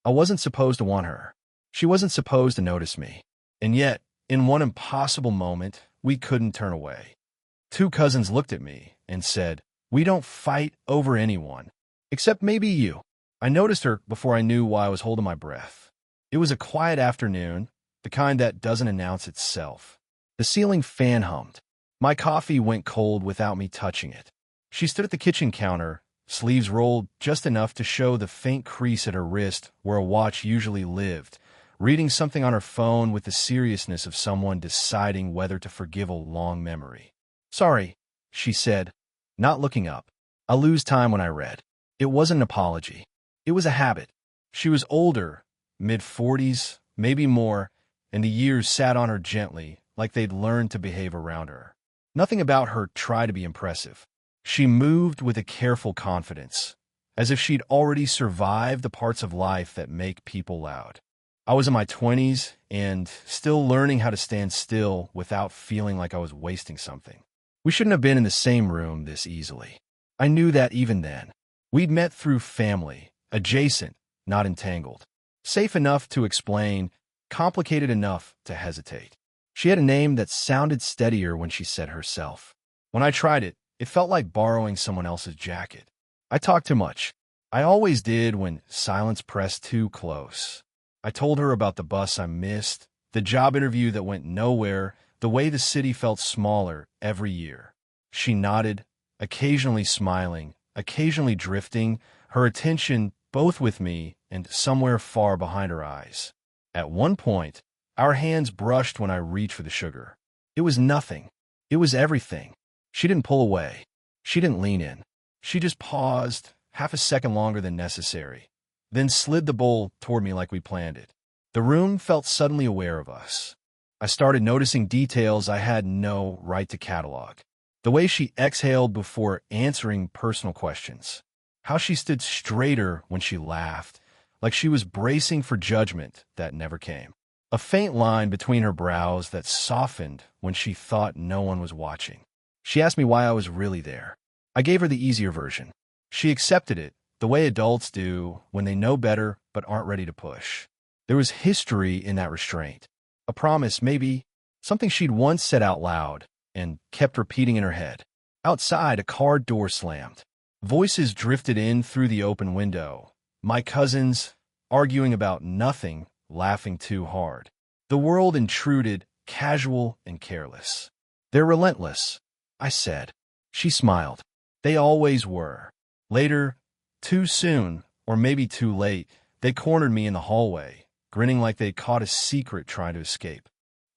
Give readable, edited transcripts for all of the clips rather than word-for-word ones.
I wasn't supposed to want her. She wasn't supposed to notice me. And yet, in one impossible moment, we couldn't turn away. Two cousins looked at me and said, "We don't fight over anyone. Except maybe you." I noticed her before I knew why I was holding my breath. It was a quiet afternoon, the kind that doesn't announce itself. The ceiling fan hummed. My coffee went cold without me touching it. She stood at the kitchen counter, sleeves rolled just enough to show the faint crease at her wrist where a watch usually lived, reading something on her phone with the seriousness of someone deciding whether to forgive a long memory. "Sorry," she said, not looking up. I lose time when I read. It wasn't an apology. It was a habit. She was older, mid-40s, maybe more, and the years sat on her gently, like they'd learned to behave around her. Nothing about her tried to be impressive. She moved with a careful confidence, as if she'd already survived the parts of life that make people loud. I was in my 20s and still learning how to stand still without feeling like I was wasting something. We shouldn't have been in the same room this easily. I knew that even then. We'd met through family, adjacent, not entangled. Safe enough to explain, complicated enough to hesitate. She had a name that sounded steadier when she said herself. When I tried it, it felt like borrowing someone else's jacket. I talked too much. I always did when silence pressed too close. I told her about the bus I missed, the job interview that went nowhere, the way the city felt smaller every year. She nodded, occasionally smiling, occasionally drifting, her attention both with me and somewhere far behind her eyes. At one point, our hands brushed when I reached for the sugar. It was nothing. It was everything. She didn't pull away. She didn't lean in. She just paused, half a second longer than necessary, then slid the bowl toward me like we planned it. The room felt suddenly aware of us. I started noticing details I had no right to catalog. The way she exhaled before answering personal questions. How she stood straighter when she laughed, like she was bracing for judgment that never came. A faint line between her brows that softened when she thought no one was watching. She asked me why I was really there. I gave her the easier version. She accepted it, the way adults do when they know better but aren't ready to push. There was history in that restraint. A promise, maybe, something she'd once said out loud and kept repeating in her head. Outside, a car door slammed. Voices drifted in through the open window. My cousins, arguing about nothing, laughing too hard. The world intruded, casual and careless. "They're relentless," I said. She smiled. "They always were." Later, too soon, or maybe too late, they cornered me in the hallway, grinning like they'd caught a secret trying to escape.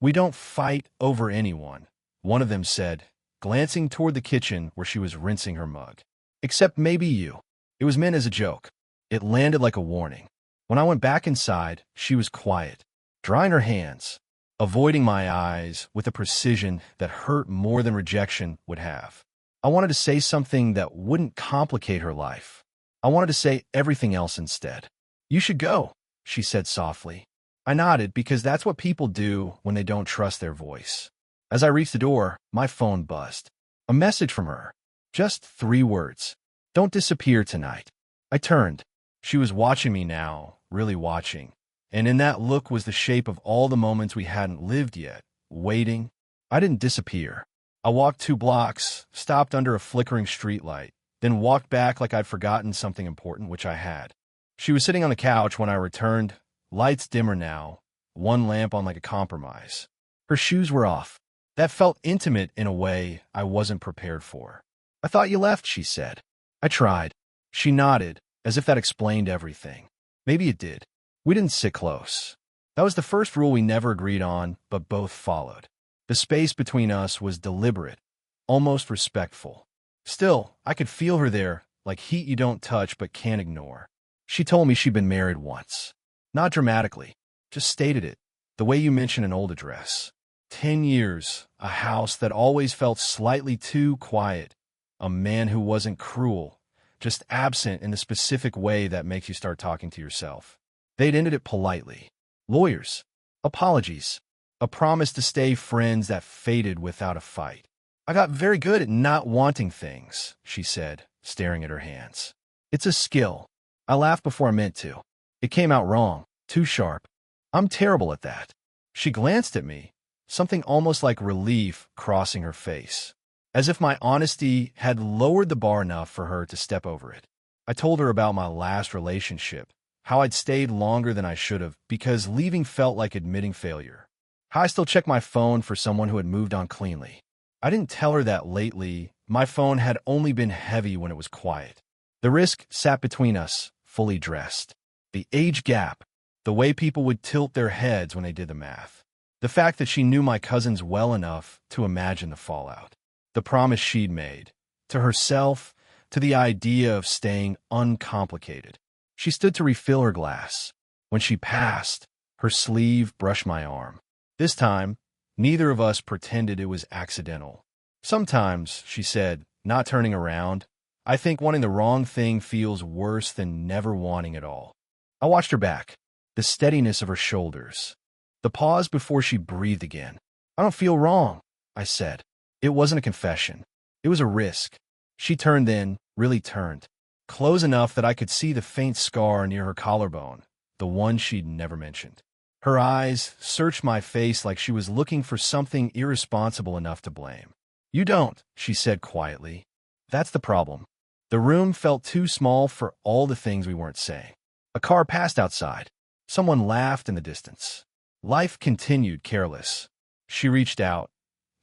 "We don't fight over anyone," one of them said, glancing toward the kitchen where she was rinsing her mug. "Except maybe you." It was meant as a joke. It landed like a warning. When I went back inside, she was quiet, drying her hands, avoiding my eyes with a precision that hurt more than rejection would have. I wanted to say something that wouldn't complicate her life. I wanted to say everything else instead. "You should go," she said softly. I nodded because that's what people do when they don't trust their voice. As I reached the door, my phone buzzed. A message from her. Just 3 words. "Don't disappear tonight." I turned. She was watching me now, really watching. And in that look was the shape of all the moments we hadn't lived yet, waiting. I didn't disappear. I walked 2 blocks, stopped under a flickering streetlight, then walked back like I'd forgotten something important, which I had. She was sitting on the couch when I returned, lights dimmer now, one lamp on like a compromise. Her shoes were off. That felt intimate in a way I wasn't prepared for. "I thought you left," she said. I tried. She nodded, as if that explained everything. Maybe it did. We didn't sit close. That was the first rule we never agreed on, but both followed. The space between us was deliberate, almost respectful. Still, I could feel her there, like heat you don't touch but can't ignore. She told me she'd been married once. Not dramatically, just stated it, the way you mention an old address. 10 years, a house that always felt slightly too quiet, a man who wasn't cruel, just absent in the specific way that makes you start talking to yourself. They'd ended it politely. Lawyers, apologies, a promise to stay friends that faded without a fight. "I got very good at not wanting things," she said, staring at her hands. "It's a skill." I laughed before I meant to. It came out wrong, too sharp. I'm terrible at that. She glanced at me, something almost like relief crossing her face, as if my honesty had lowered the bar enough for her to step over it. I told her about my last relationship, how I'd stayed longer than I should have because leaving felt like admitting failure, how I still check my phone for someone who had moved on cleanly. I didn't tell her that lately my phone had only been heavy when it was quiet. The risk sat between us, fully dressed. The age gap, the way people would tilt their heads when they did the math. The fact that she knew my cousins well enough to imagine the fallout. The promise she'd made, to herself, to the idea of staying uncomplicated. She stood to refill her glass. When she passed, her sleeve brushed my arm. This time, neither of us pretended it was accidental. Sometimes, she said, not turning around, I think wanting the wrong thing feels worse than never wanting at all. I watched her back, the steadiness of her shoulders, the pause before she breathed again. I don't feel wrong, I said. It wasn't a confession. It was a risk. She turned then, really turned, close enough that I could see the faint scar near her collarbone, the one she'd never mentioned. Her eyes searched my face like she was looking for something irresponsible enough to blame. You don't, she said quietly. That's the problem. The room felt too small for all the things we weren't saying. A car passed outside. Someone laughed in the distance. Life continued careless. She reached out,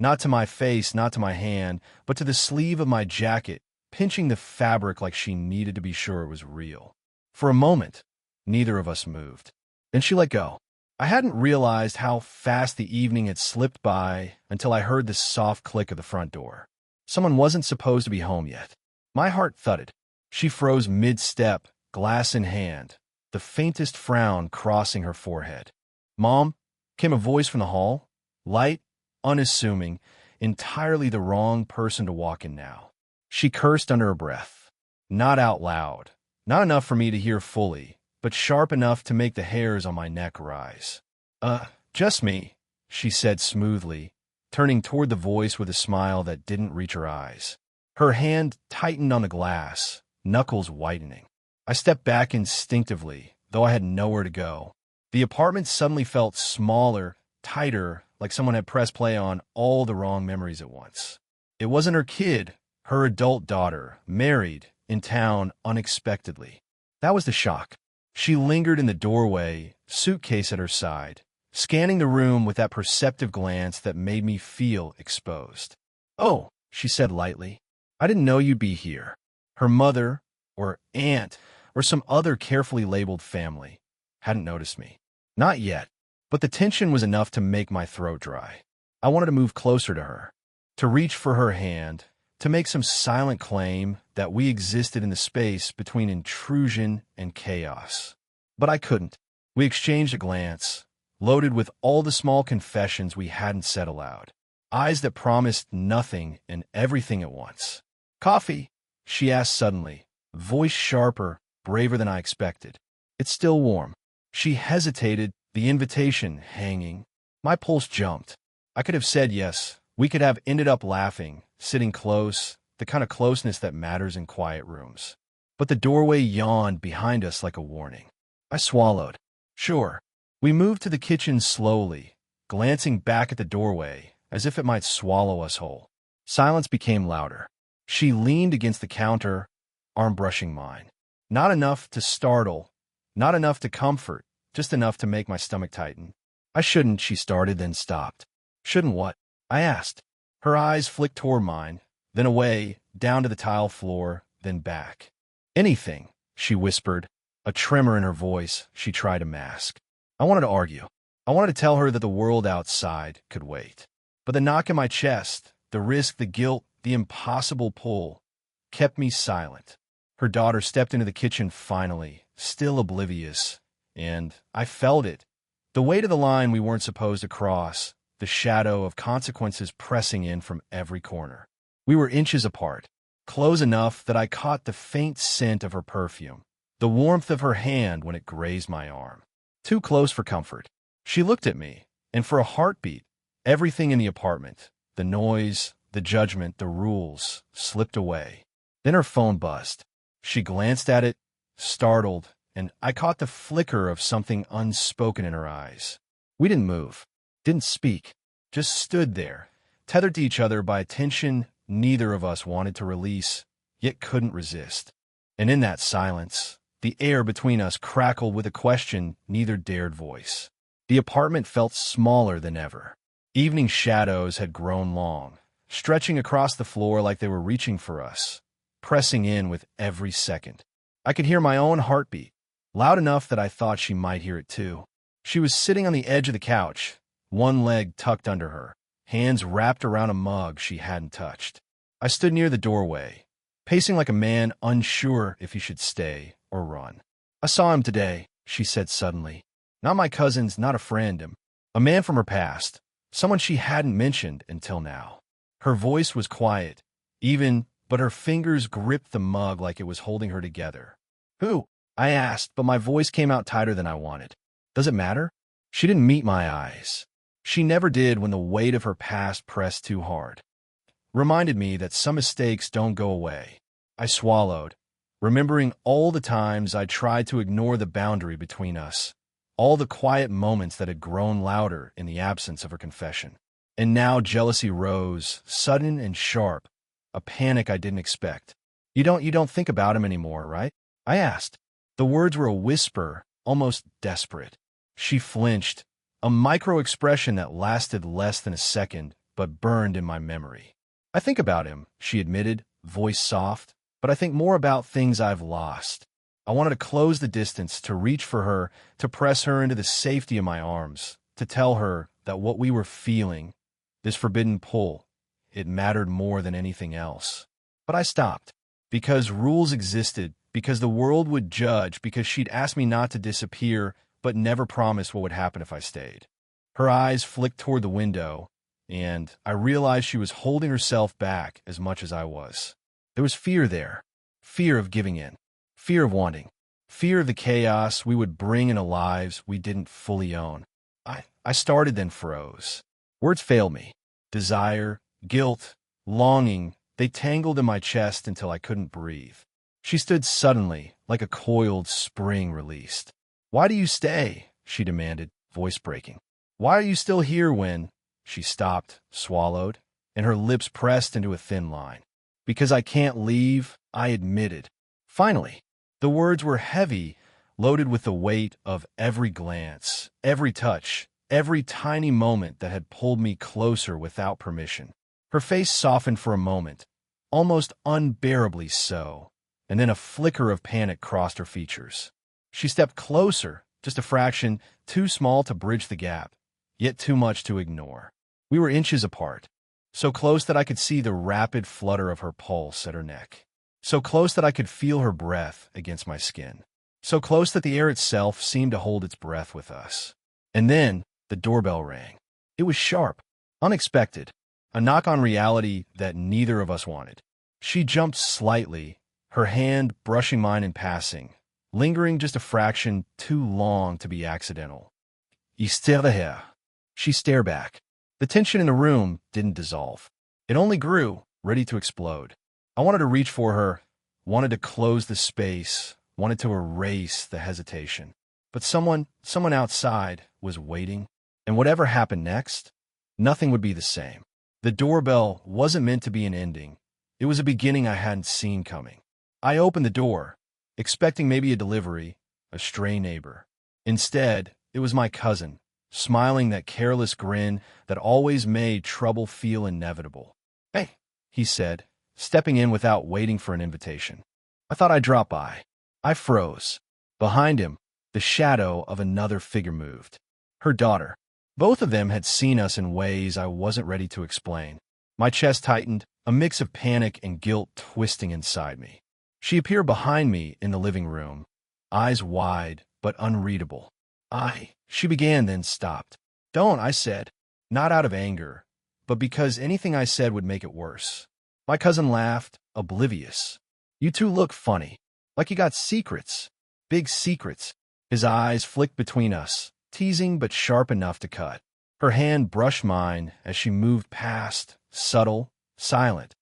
not to my face, not to my hand, but to the sleeve of my jacket, pinching the fabric like she needed to be sure it was real. For a moment, neither of us moved. Then she let go. I hadn't realized how fast the evening had slipped by until I heard the soft click of the front door. Someone wasn't supposed to be home yet. My heart thudded. She froze mid-step, glass in hand, the faintest frown crossing her forehead. "Mom," came a voice from the hall, light, unassuming, entirely the wrong person to walk in now. She cursed under her breath. Not out loud, not enough for me to hear fully, but sharp enough to make the hairs on my neck rise. Just me," she said smoothly, turning toward the voice with a smile that didn't reach her eyes. Her hand tightened on the glass, knuckles whitening. I stepped back instinctively, though I had nowhere to go. The apartment suddenly felt smaller, tighter, like someone had pressed play on all the wrong memories at once. It wasn't her kid, her adult daughter, married, in town unexpectedly. That was the shock. She lingered in the doorway, suitcase at her side, scanning the room with that perceptive glance that made me feel exposed. "Oh," she said lightly, "I didn't know you'd be here." Her mother, or aunt, or some other carefully labeled family hadn't noticed me. Not yet, but the tension was enough to make my throat dry. I wanted to move closer to her, to reach for her hand, to make some silent claim that we existed in the space between intrusion and chaos. But I couldn't. We exchanged a glance, loaded with all the small confessions we hadn't said aloud. Eyes that promised nothing and everything at once. "Coffee?" she asked suddenly, voice sharper, braver than I expected. "It's still warm." She hesitated, the invitation hanging. My pulse jumped. I could have said yes. We could have ended up laughing, sitting close, the kind of closeness that matters in quiet rooms. But the doorway yawned behind us like a warning. I swallowed. Sure. We moved to the kitchen slowly, glancing back at the doorway, as if it might swallow us whole. Silence became louder. She leaned against the counter, arm brushing mine. Not enough to startle, not enough to comfort, just enough to make my stomach tighten. "I shouldn't," she started, then stopped. "Shouldn't what?" I asked. Her eyes flicked toward mine, then away, down to the tile floor, then back. "Anything," she whispered, a tremor in her voice she tried to mask. I wanted to argue. I wanted to tell her that the world outside could wait. But the knock in my chest, the risk, the guilt, the impossible pull, kept me silent. Her daughter stepped into the kitchen finally, still oblivious, and I felt it. The weight of the line we weren't supposed to cross, the shadow of consequences pressing in from every corner. We were inches apart, close enough that I caught the faint scent of her perfume, the warmth of her hand when it grazed my arm. Too close for comfort. She looked at me, and for a heartbeat, everything in the apartment, the noise, the judgment, the rules, slipped away. Then her phone buzzed. She glanced at it, startled, and I caught the flicker of something unspoken in her eyes. We didn't move, didn't speak, just stood there, tethered to each other by a tension neither of us wanted to release, yet couldn't resist. And in that silence, the air between us crackled with a question neither dared voice. The apartment felt smaller than ever. Evening shadows had grown long, stretching across the floor like they were reaching for us, pressing in with every second. I could hear my own heartbeat, loud enough that I thought she might hear it too. She was sitting on the edge of the couch, one leg tucked under her, hands wrapped around a mug she hadn't touched. I stood near the doorway, pacing like a man unsure if he should stay or run. "I saw him today," she said suddenly. "Not my cousins, not a friend, a man from her past, someone she hadn't mentioned until now." Her voice was quiet, even, but her fingers gripped the mug like it was holding her together. "Who?" I asked, but my voice came out tighter than I wanted. "Does it matter?" She didn't meet my eyes. She never did when the weight of her past pressed too hard. Reminded me that some mistakes don't go away. I swallowed, remembering all the times I tried to ignore the boundary between us, all the quiet moments that had grown louder in the absence of her confession. And now jealousy rose, sudden and sharp, a panic I didn't expect. You don't think about him anymore, right?" I asked. The words were a whisper, almost desperate. She flinched, a micro-expression that lasted less than a second, but burned in my memory. "I think about him," she admitted, voice soft, "but I think more about things I've lost." I wanted to close the distance, to reach for her, to press her into the safety of my arms, to tell her that what we were feeling, this forbidden pull, it mattered more than anything else. But I stopped, because rules existed, because the world would judge, because she'd asked me not to disappear, but never promised what would happen if I stayed. Her eyes flicked toward the window, and I realized she was holding herself back as much as I was. There was fear there, fear of giving in, fear of wanting, fear of the chaos we would bring into lives we didn't fully own. I started, then froze. Words failed me. Desire, guilt, longing, they tangled in my chest until I couldn't breathe. She stood suddenly, like a coiled spring released. "Why do you stay?" she demanded, voice breaking. "Why are you still here when—" She stopped, swallowed, and her lips pressed into a thin line. "Because I can't leave," I admitted. Finally, the words were heavy, loaded with the weight of every glance, every touch, every tiny moment that had pulled me closer without permission. Her face softened for a moment, almost unbearably so, and then a flicker of panic crossed her features. She stepped closer, just a fraction, too small to bridge the gap, yet too much to ignore. We were inches apart, so close that I could see the rapid flutter of her pulse at her neck, so close that I could feel her breath against my skin, so close that the air itself seemed to hold its breath with us. And then the doorbell rang. It was sharp, unexpected, a knock on reality that neither of us wanted. She jumped slightly, her hand brushing mine in passing, lingering just a fraction too long to be accidental. "Esther here." She stared back. The tension in the room didn't dissolve. It only grew, ready to explode. I wanted to reach for her, wanted to close the space, wanted to erase the hesitation. But someone outside was waiting, and whatever happened next, nothing would be the same. The doorbell wasn't meant to be an ending. It was a beginning I hadn't seen coming. I opened the door, expecting maybe a delivery, a stray neighbor. Instead, it was my cousin, smiling that careless grin that always made trouble feel inevitable. "Hey," he said, stepping in without waiting for an invitation. "I thought I'd drop by." I froze. Behind him, the shadow of another figure moved. Her daughter. Both of them had seen us in ways I wasn't ready to explain. My chest tightened, a mix of panic and guilt twisting inside me. She appeared behind me in the living room, eyes wide but unreadable. She began, then stopped. "Don't," I said, not out of anger, but because anything I said would make it worse. My cousin laughed, oblivious. "You two look funny, like you got secrets, big secrets." His eyes flicked between us, teasing but sharp enough to cut. Her hand brushed mine as she moved past, subtle, silent,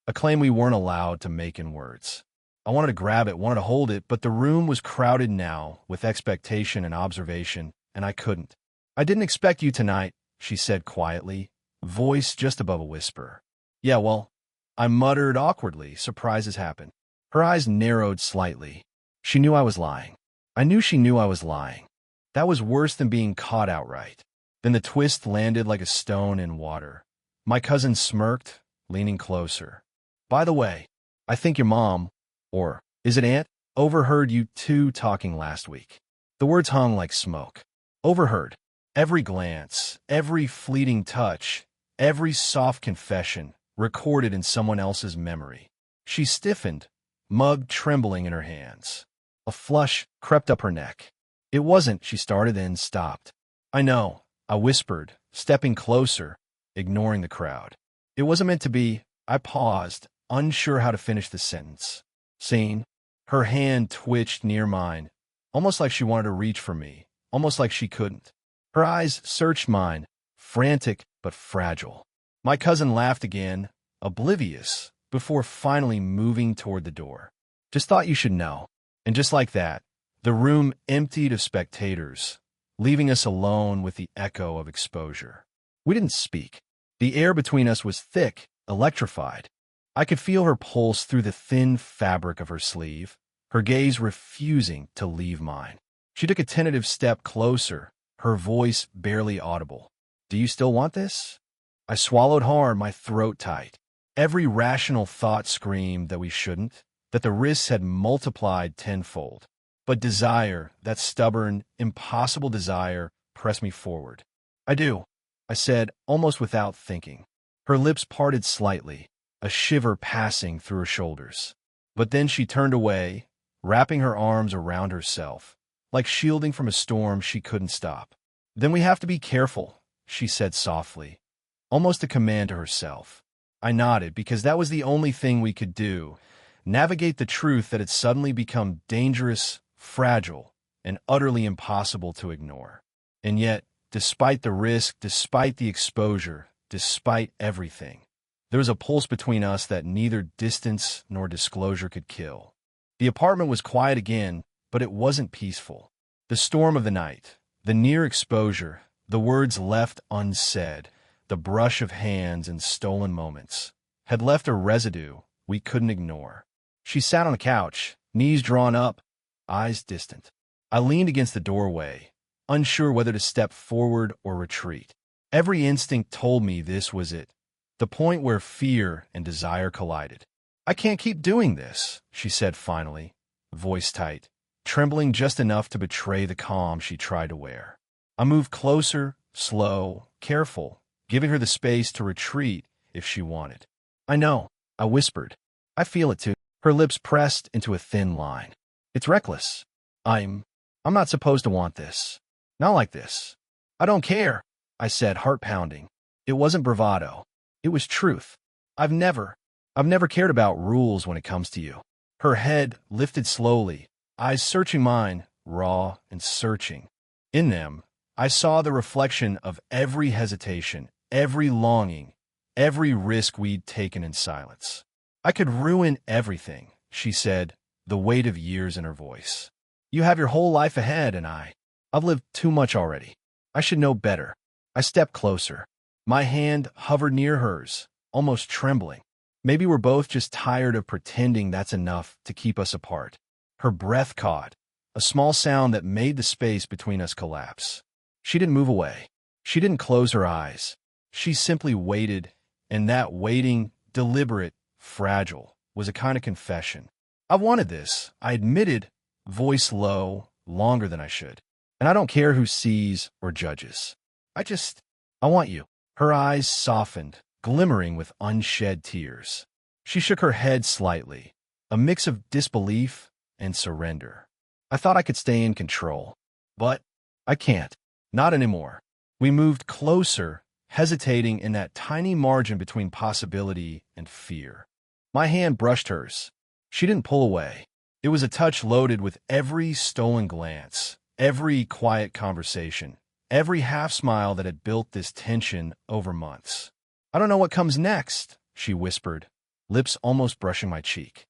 a claim we weren't allowed to make in words. I wanted to grab it, wanted to hold it, but the room was crowded now with expectation and observation, and I couldn't. I didn't expect you tonight, she said quietly, voice just above a whisper. Yeah, well, I muttered awkwardly, surprises happen. Her eyes narrowed slightly. She knew I was lying. I knew she knew I was lying. That was worse than being caught outright. Then the twist landed like a stone in water. My cousin smirked, leaning closer. By the way, I think your mom, or is it aunt, overheard you two talking last week. The words hung like smoke. Overheard. Every glance, every fleeting touch, every soft confession recorded in someone else's memory. She stiffened, mug trembling in her hands. A flush crept up her neck. It wasn't, she started, then stopped. I know, I whispered, stepping closer, ignoring the crowd. It wasn't meant to be. I paused, unsure how to finish the sentence. Seen? Her hand twitched near mine, almost like she wanted to reach for me, almost like she couldn't. Her eyes searched mine, frantic but fragile. My cousin laughed again, oblivious, before finally moving toward the door. Just thought you should know. And just like that, the room emptied of spectators, leaving us alone with the echo of exposure. We didn't speak. The air between us was thick, electrified. I could feel her pulse through the thin fabric of her sleeve, her gaze refusing to leave mine. She took a tentative step closer, her voice barely audible. Do you still want this? I swallowed hard, my throat tight. Every rational thought screamed that we shouldn't, that the risks had multiplied tenfold. But desire, that stubborn, impossible desire, pressed me forward. I do, I said, almost without thinking. Her lips parted slightly, a shiver passing through her shoulders. But then she turned away, wrapping her arms around herself, like shielding from a storm she couldn't stop. Then we have to be careful, she said softly, almost a command to herself. I nodded because that was the only thing we could do, navigate the truth that had suddenly become dangerous, fragile, and utterly impossible to ignore. And yet, despite the risk, despite the exposure, despite everything, there was a pulse between us that neither distance nor disclosure could kill. The apartment was quiet again, but it wasn't peaceful. The storm of the night, the near exposure, the words left unsaid, the brush of hands and stolen moments, had left a residue we couldn't ignore. She sat on the couch, knees drawn up, eyes distant. I leaned against the doorway, unsure whether to step forward or retreat. Every instinct told me this was it, the point where fear and desire collided. I can't keep doing this, she said finally, voice tight, trembling just enough to betray the calm she tried to wear. I moved closer, slow, careful, giving her the space to retreat if she wanted. I know, I whispered. I feel it too. Her lips pressed into a thin line. It's reckless. I'm not supposed to want this. Not like this. I don't care, I said, heart pounding. It wasn't bravado. It was truth. I've never cared about rules when it comes to you. Her head lifted slowly, eyes searching mine, raw and searching. In them, I saw the reflection of every hesitation, every longing, every risk we'd taken in silence. I could ruin everything, she said, the weight of years in her voice. You have your whole life ahead, and I've lived too much already. I should know better. I stepped closer. My hand hovered near hers, almost trembling. Maybe we're both just tired of pretending that's enough to keep us apart. Her breath caught, a small sound that made the space between us collapse. She didn't move away. She didn't close her eyes. She simply waited, and that waiting, deliberate, fragile, was a kind of confession. I've wanted this, I admitted, voice low, longer than I should. And I don't care who sees or judges. I want you. Her eyes softened, glimmering with unshed tears. She shook her head slightly, a mix of disbelief and surrender. I thought I could stay in control, but I can't. Not anymore. We moved closer, hesitating in that tiny margin between possibility and fear. My hand brushed hers. She didn't pull away. It was a touch loaded with every stolen glance, every quiet conversation, every half-smile that had built this tension over months. I don't know what comes next, she whispered, lips almost brushing my cheek.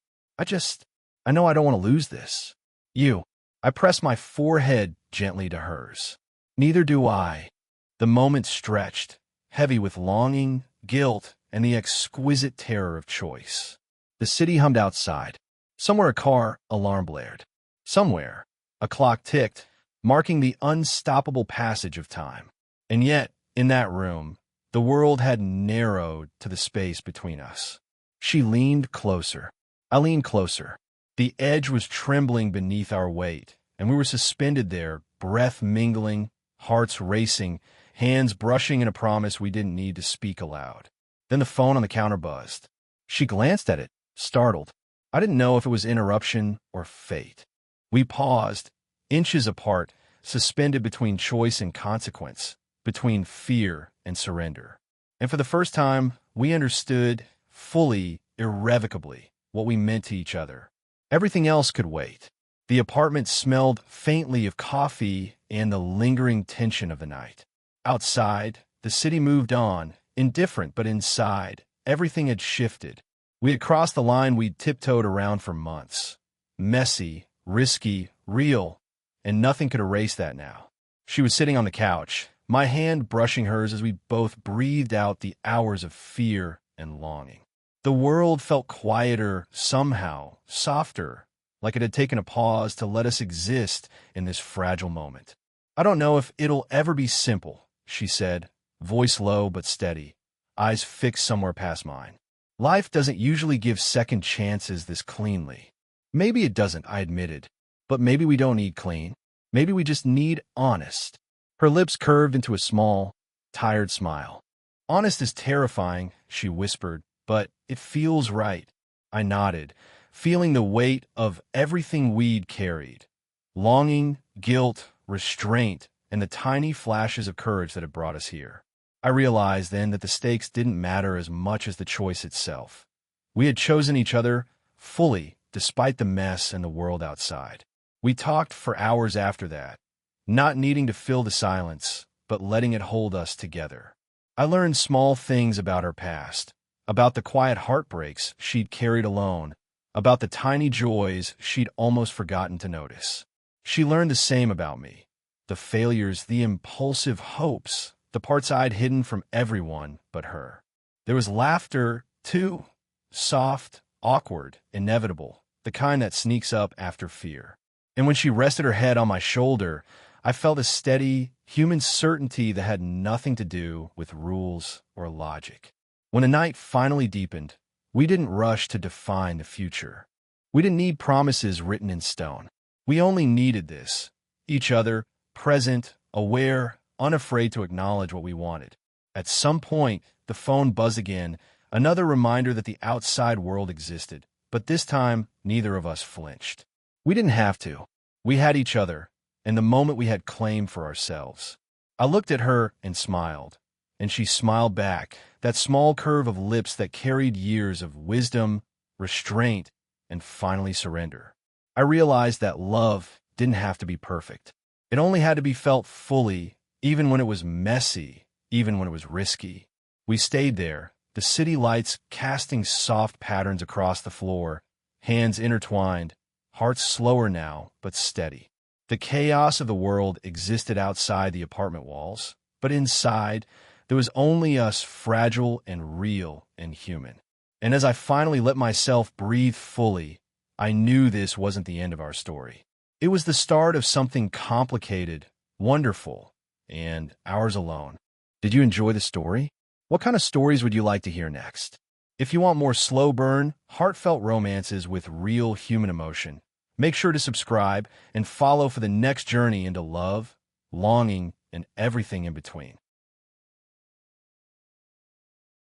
I know I don't want to lose this. You. I pressed my forehead gently to hers. Neither do I. The moment stretched, heavy with longing, guilt, and the exquisite terror of choice. The city hummed outside. Somewhere a car alarm blared. Somewhere a clock ticked, marking the unstoppable passage of time. And yet, in that room, the world had narrowed to the space between us. She leaned closer. I leaned closer. The edge was trembling beneath our weight, and we were suspended there, breath mingling, hearts racing, hands brushing in a promise we didn't need to speak aloud. Then the phone on the counter buzzed. She glanced at it, startled. I didn't know if it was interruption or fate. We paused, inches apart, suspended between choice and consequence, between fear and surrender. And for the first time, we understood, fully, irrevocably, what we meant to each other. Everything else could wait. The apartment smelled faintly of coffee and the lingering tension of the night. Outside, the city moved on, indifferent, but inside, everything had shifted. We had crossed the line we'd tiptoed around for months. Messy, risky, real, and nothing could erase that now. She was sitting on the couch, my hand brushing hers as we both breathed out the hours of fear and longing. The world felt quieter, somehow, softer, like it had taken a pause to let us exist in this fragile moment. I don't know if it'll ever be simple, she said, voice low but steady, eyes fixed somewhere past mine. Life doesn't usually give second chances this cleanly. Maybe it doesn't, I admitted. But maybe we don't need clean. Maybe we just need honest. Her lips curved into a small, tired smile. Honest is terrifying, she whispered, but it feels right. I nodded, feeling the weight of everything we'd carried. Longing, guilt, restraint, and the tiny flashes of courage that had brought us here. I realized then that the stakes didn't matter as much as the choice itself. We had chosen each other fully, despite the mess and the world outside. We talked for hours after that, not needing to fill the silence, but letting it hold us together. I learned small things about her past, about the quiet heartbreaks she'd carried alone, about the tiny joys she'd almost forgotten to notice. She learned the same about me, the failures, the impulsive hopes, the parts I'd hidden from everyone but her. There was laughter, too, soft, awkward, inevitable, the kind that sneaks up after fear. And when she rested her head on my shoulder, I felt a steady, human certainty that had nothing to do with rules or logic. When the night finally deepened, we didn't rush to define the future. We didn't need promises written in stone. We only needed this, each other, present, aware, unafraid to acknowledge what we wanted. At some point, the phone buzzed again, another reminder that the outside world existed. But this time, neither of us flinched. We didn't have to. We had each other, and the moment we had claimed for ourselves. I looked at her and smiled, and she smiled back, that small curve of lips that carried years of wisdom, restraint, and finally surrender. I realized that love didn't have to be perfect. It only had to be felt fully, even when it was messy, even when it was risky. We stayed there, the city lights casting soft patterns across the floor, hands intertwined, hearts slower now, but steady. The chaos of the world existed outside the apartment walls, but inside, there was only us, fragile and real and human. And as I finally let myself breathe fully, I knew this wasn't the end of our story. It was the start of something complicated, wonderful, and ours alone. Did you enjoy the story? What kind of stories would you like to hear next? If you want more slow burn, heartfelt romances with real human emotion, make sure to subscribe and follow for the next journey into love, longing, and everything in between.